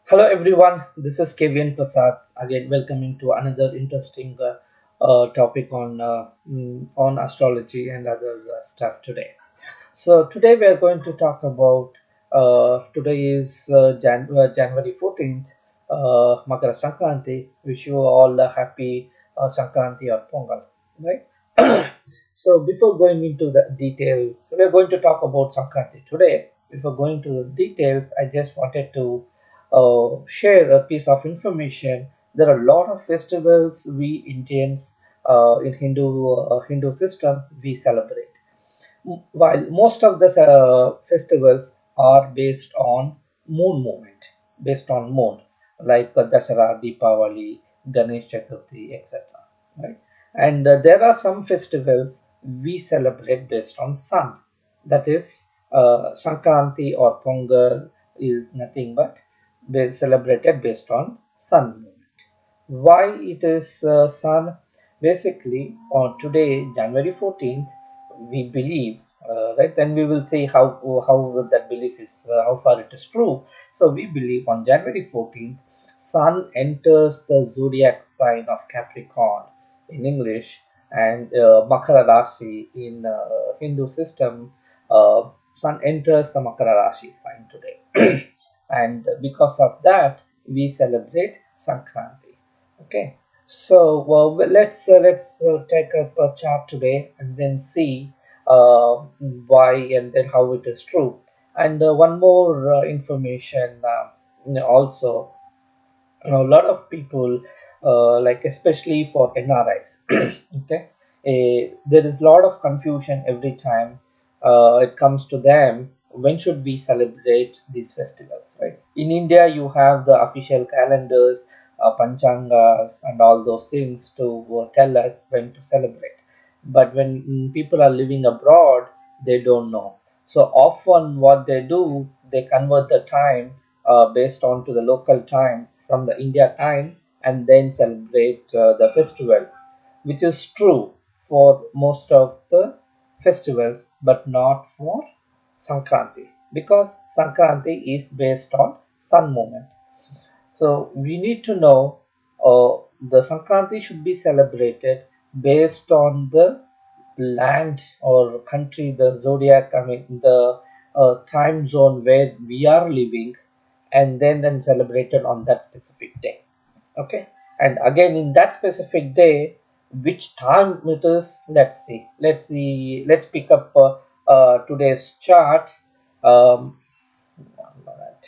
Hello everyone, this is Kevin Prasad again welcoming to another interesting topic on astrology and other stuff today. So today we are going to talk about today is January 14th, Makara Sankranti. Wish you all a happy Sankranti or Pongal, right? So before going into the details, we are going to talk about Sankranti today. Before going to the details, I just wanted to share a piece of information. There are a lot of festivals we Indians in Hindu system we celebrate. While most of the festivals are based on moon movement, based on moon, like Dasara, Deepavali, Ganesh Chaturthi, etc. Right? And there are some festivals we celebrate based on sun. That is, Sankranti or Pongal is nothing but celebrated based on sun movement. Why it is sun? Basically, on today, January 14th, we believe, right? Then we will see how that belief is, how far it is true. So we believe on January 14th, sun enters the zodiac sign of Capricorn in English and Makara Rashi in Hindu system. Sun enters the Makara Rashi sign today, and because of that, we celebrate Sankranti. Okay, so let's take up a chart today and then see why and then how it is true. And one more information also, a lot of people, like especially for NRIs, okay, there is a lot of confusion every time it comes to them. When should we celebrate these festivals, right? In India, you have the official calendars, panchangas, and all those things to tell us when to celebrate. But when people are living abroad, they don't know. So often, what they do, they convert the time based on to the local time from the India time and then celebrate the festival, which is true for most of the festivals, but not for Sankranti because Sankranti is based on sun movement. So we need to know the Sankranti should be celebrated based on the land or country, the zodiac, I mean the time zone where we are living, and then celebrated on that specific day. Okay, and again in that specific day, which time it is? Let's pick up today's chart. One minute.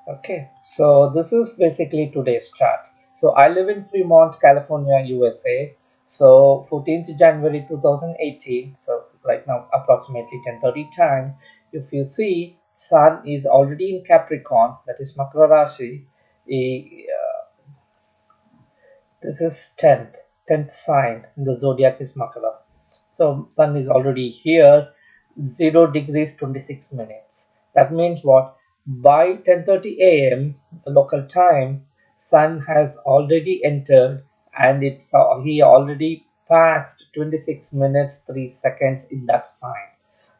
Okay, so this is basically today's chart. So I live in Fremont, California, USA. So 14th January 2018. So right now approximately 10:30 time. If you see, Sun is already in Capricorn, that is Makara Rashi. This is 10th sign in the zodiac is Makara. So Sun is already here, 0 degrees 26 minutes. That means what? By 10:30 a.m. local time, Sun has already entered and he already passed 26 minutes 3 seconds in that sign.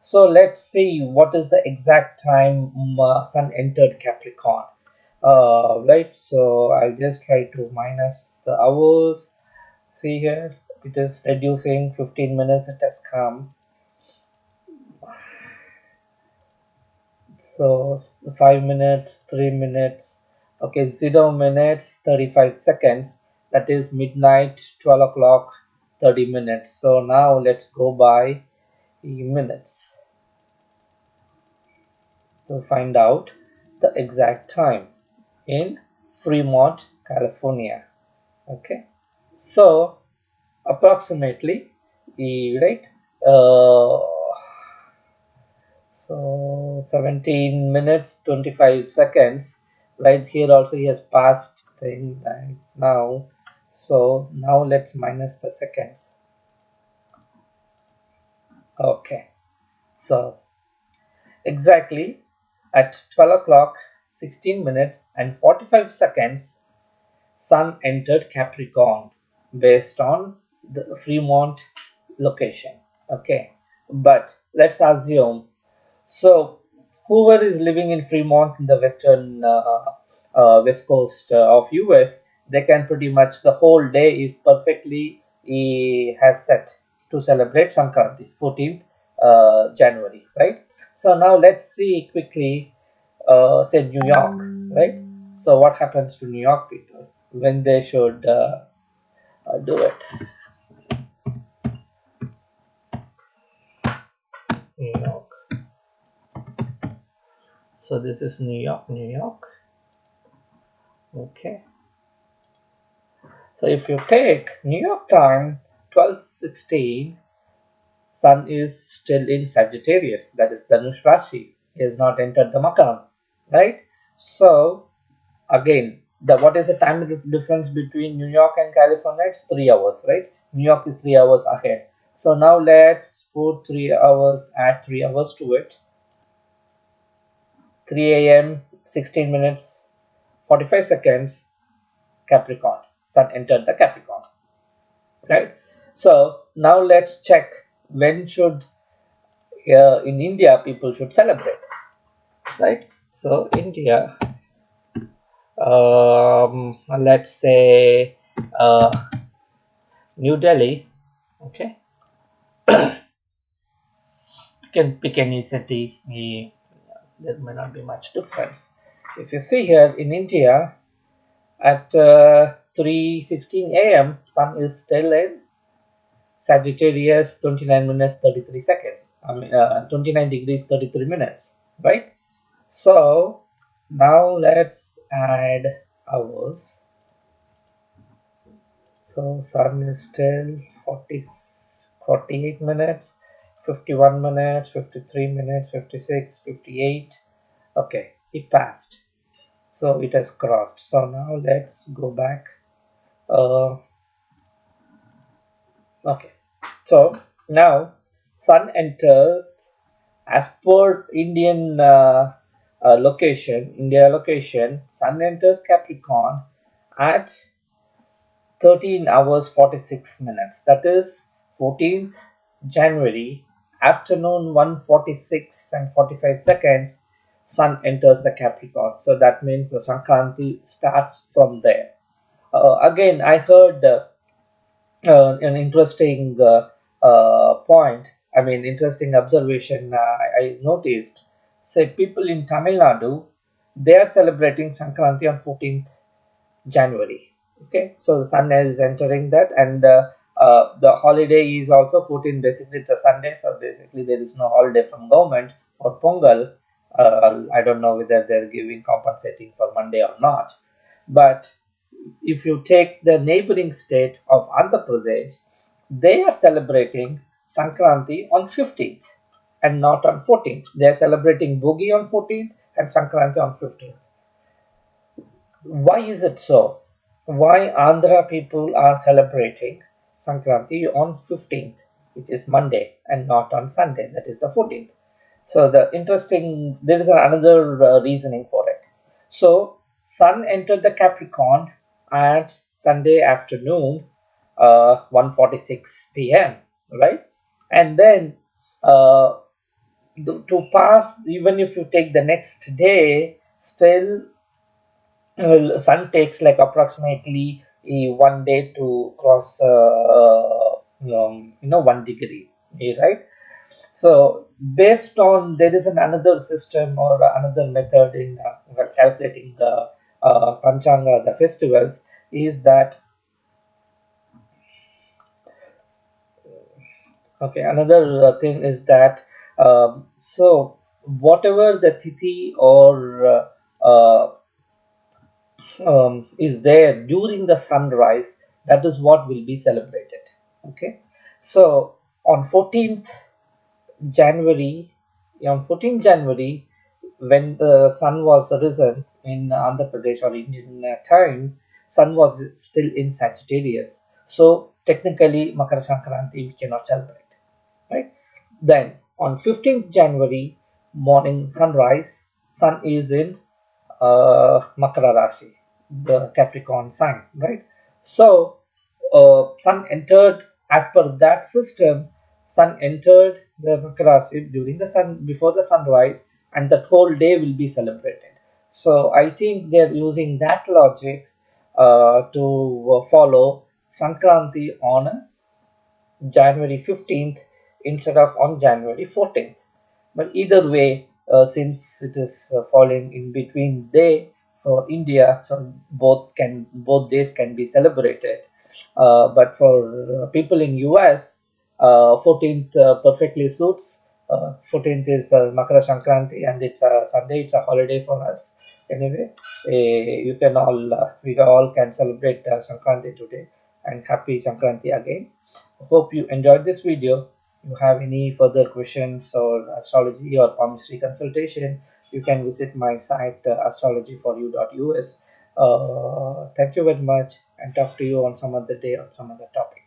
So let's see what is the exact time Sun entered Capricorn. Right, so I'll just try to minus the hours. See here, it is reducing 15 minutes. It has come. So 5 minutes, 3 minutes. Okay, 0 minutes, 35 seconds. That is midnight, 12 o'clock, 30 minutes. So now let's go by minutes to find out the exact time in Fremont, California. Okay, so approximately, right, uh, so 17 minutes 25 seconds. Right here also he has passed thing right now. So now let's minus the seconds. Okay, so exactly at 12 o'clock 16 minutes and 45 seconds, Sun entered Capricorn based on the Fremont location. Okay, but let's assume, so whoever is living in Fremont in the western west coast of US, they can pretty much the whole day is perfectly has set to celebrate Sankranti, 14th January, right? So now let's see quickly, say New York, right? So what happens to New York people when they should do it? New York. So this is New York, New York. Okay. So if you take New York time 12:16, Sun is still in Sagittarius, that is Dhanush Rashi. He has not entered the Makara, right? So again, what is the time difference between New York and California? It's 3 hours, right? New York is 3 hours ahead. So now let's put 3 hours, add 3 hours to it. 3 a.m., 16 minutes, 45 seconds, Capricorn. Sun entered the Capricorn, right? So now let's check when should in India people should celebrate, right? So India, let's say New Delhi, okay. You can pick any city. There may not be much difference. If you see here in India at 3:16 a.m., sun is still in Sagittarius, 29 minutes 33 seconds. 29 degrees 33 minutes, right? So now let's add hours. So sun is still 48 minutes, 51 minutes, 53 minutes, 56, 58. Okay, it passed. So it has crossed. So now let's go back. Okay. So now sun enters as per Indian India location. Sun enters Capricorn at 13 hours 46 minutes. That is 14th January, afternoon 1:46 and 45 seconds, Sun enters the Capricorn. So that means the Sankranti starts from there. Again, I heard an interesting point. I mean, interesting observation I noticed. Say, people in Tamil Nadu, they are celebrating Sankranti on 14th January. Okay, so the sun is entering that, and the holiday is also 14. Basically, it's a Sunday, so basically there is no holiday from government for Pongal. I don't know whether they're giving compensating for Monday or not, but if you take the neighboring state of Andhra Pradesh, they are celebrating Sankranti on 15th and not on 14th. They are celebrating Bhogi on 14th and Sankranti on 15th. Why is it so? Why Andhra people are celebrating Sankranti on 15th, which is Monday, and not on Sunday, that is the 14th? So there is another reasoning for it. So Sun entered the Capricorn at Sunday afternoon, 1:46 p.m. Right, and then uh, to pass, even if you take the next day, still sun takes like approximately 1 day to cross 1 degree, right? So based on, there is another system or another method in calculating the panchanga, the festivals, is that okay, another thing is that so whatever the tithi or is there during the sunrise, that is what will be celebrated. Okay, so on 14th January, on 14th January, when the sun was risen in Andhra Pradesh or Indian time, sun was still in Sagittarius. So technically, Makara Sankranti we cannot celebrate, right? Then on 15th January morning sunrise, sun is in Makara Rashi, the Capricorn sign, right? So, Sun entered, as per that system, Sun entered the Makara Rashi during the sun, before the sunrise, and that whole day will be celebrated. So I think they're using that logic to follow Sankranti on January 15th instead of on January 14th. But either way, since it is falling in between day for India, so both days can be celebrated. But for people in US, 14th perfectly suits. 14th is the Makara Sankranti, and it's a Sunday. It's a holiday for us. Anyway, you can all we all can celebrate Sankranti today, and happy Sankranti again. Hope you enjoyed this video. You have any further questions or astrology or palmistry consultation, you can visit my site astrologyforyou.us. Thank you very much, and talk to you on some other day on some other topic.